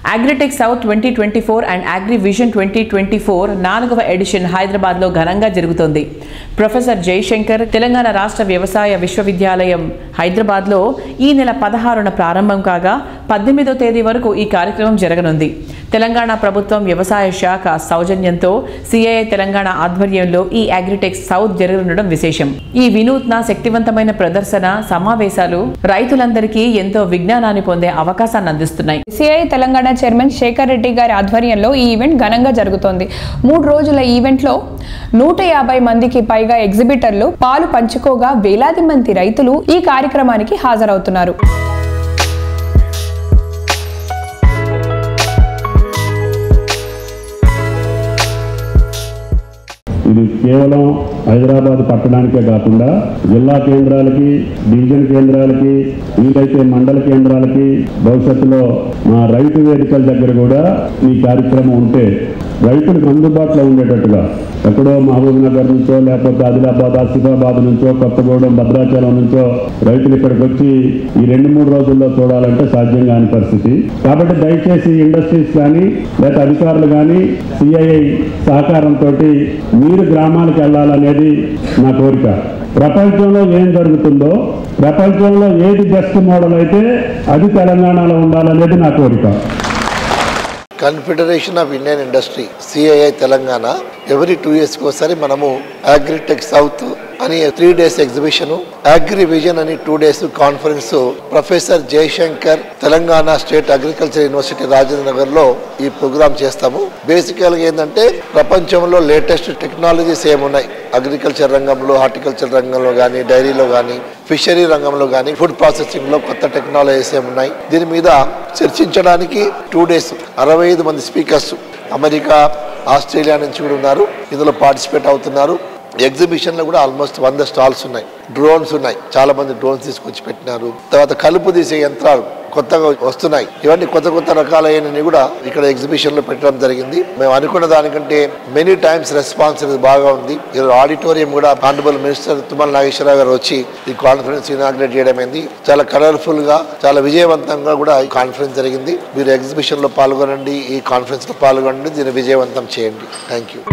Agritech south 2024 and agri vision 2024 4వ edition హైదరాబాద్లో ఘనంగా జరుగుతోంది. ప్రొఫెసర్ జయశంకర్ తెలంగాణ రాష్ట్ర వ్యవసాయ విశ్వవిద్యాలయం హైదరాబాద్లో ఈ నెల 16న ప్రారంభం కాగా 18వ తేదీ వరకు ఈ కార్యక్రమం జరగనుంది. తెలంగాణ ప్రభుత్వం వ్యవసాయ శాఖ సౌజన్యంతో సిఐఐ తెలంగాణ ఆధ్వర్యంలో ఈ అగ్రిటెక్ సౌత్ జరగనుండడం విశేషం. ఈ వినూత్న శక్తివంతమైన ప్రదర్శన సమావేశాలు రైతులందరికీ ఎంతో విజ్ఞానాన్ని పొందే అవకాశాన్ని అందిస్తున్నాయి. సిఐఐ తెలంగాణ చైర్మన్ శేఖర్ రెడ్డి గారి ఆధ్వర్యంలో ఈ ఈవెంట్ ఘనంగా జరుగుతోంది. 3 రోజుల ఈవెంట్లో 150 మందికి పైగా ఎగ్జిబిటర్లు పాలు పంచుకోగా వేలాది మంది రైతులు ఈ కార్యక్రమానికి హాజరవుతున్నారు. ఇది కేవలం హైదరాబాద్ పట్టణానికే కాకుండా జిల్లా కేంద్రాలకి, డివిజన్ కేంద్రాలకి, వీలైతే మండల కేంద్రాలకి, భవిష్యత్తులో మా రైతు వేదికల దగ్గర కూడా ఈ కార్యక్రమం ఉంటే రైతులకు అందుబాటులో ఉండేటట్టుగా ఎక్కడో మహబూబ్ నగర్ నుంచో లేకపోతే ఆదిలాబాద్, ఆసిఫాబాద్ నుంచో, కొత్తగూడెం, భద్రాచలం నుంచో రైతులు ఇక్కడికి వచ్చి ఈ 2-3 రోజుల్లో చూడాలంటే సాధ్యం కాని పరిస్థితి. కాబట్టి దయచేసి ఇండస్ట్రీస్ కానీ లేదా అధికారులు కానీ సిఐఐ సహకారంతో మీరు గ్రామాలకు వెళ్ళాలనేది నా కోరిక. ప్రపంచంలో ఏం జరుగుతుందో, ప్రపంచంలో ఏది బెస్ట్ మోడల్ అయితే అది తెలంగాణలో ఉండాలనేది నా కోరిక. Confederation of Indian industry CII Telangana every 2 years ఒకసారి మనము అగ్రిటెక్ సౌత్ అని 3 days ఎగ్జిబిషన్, అగ్రి విజన్ అని 2 days conference professor Jayashankar Telangana state agriculture university Rajendra Nagar లో ఈ ప్రోగ్రామ్ చేస్తాము. బేసికల్ గా ఏంటంటే ప్రపంచంలో లేటెస్ట్ టెక్నాలజీస్ ఏమున్నాయి అగ్రికల్చర్ రంగంలో, హార్టికల్చర్ రంగంలో కానీ, డైరీలో కానీ, ఫిషరీ రంగంలో కానీ, ఫుడ్ ప్రాసెసింగ్ లో కొత్త టెక్నాలజీస్ ఏమున్నాయి దీని మీద చర్చించడానికి 2 days 65 మంది స్పీకర్స్ అమెరికా, ఆస్ట్రేలియా నుంచి కూడా ఉన్నారు. ఇందులో పార్టిసిపేట్ అవుతున్నారు. ఎగ్జిబిషన్ లో కూడా ఆల్మోస్ట్ 100 స్టాల్స్ ఉన్నాయి. డ్రోన్స్ ఉన్నాయి, చాలా మంది డ్రోన్స్ తీసుకొచ్చి పెట్టినారు. తర్వాత కలుపు తీసే యంత్రాలు కొత్తగా వస్తున్నాయి. ఇవన్నీ కొత్త రకాలైనవి కూడా ఇక్కడ ఎగ్జిబిషన్ లో పెట్టడం జరిగింది. మేము అనుకున్న దానికంటే మెనీ టైమ్స్ రెస్పాన్స్ అనేది బాగా ఉంది. ఈరోజు ఆడిటోరియం కూడా ఆనరబుల్ మినిస్టర్ తుమ్మల నాగేశ్వరరావు గారు వచ్చి ఈ కాన్ఫరెన్స్ ఇనాగ్రేట్ చేయడం అయింది. చాలా కలర్ఫుల్ గా, చాలా విజయవంతంగా కూడా ఈ కాన్ఫరెన్స్ జరిగింది. మీరు ఎగ్జిబిషన్ లో పాల్గొనండి, ఈ కాన్ఫరెన్స్ లో పాల్గొనండి, దీన్ని విజయవంతం చేయండి. Thank you.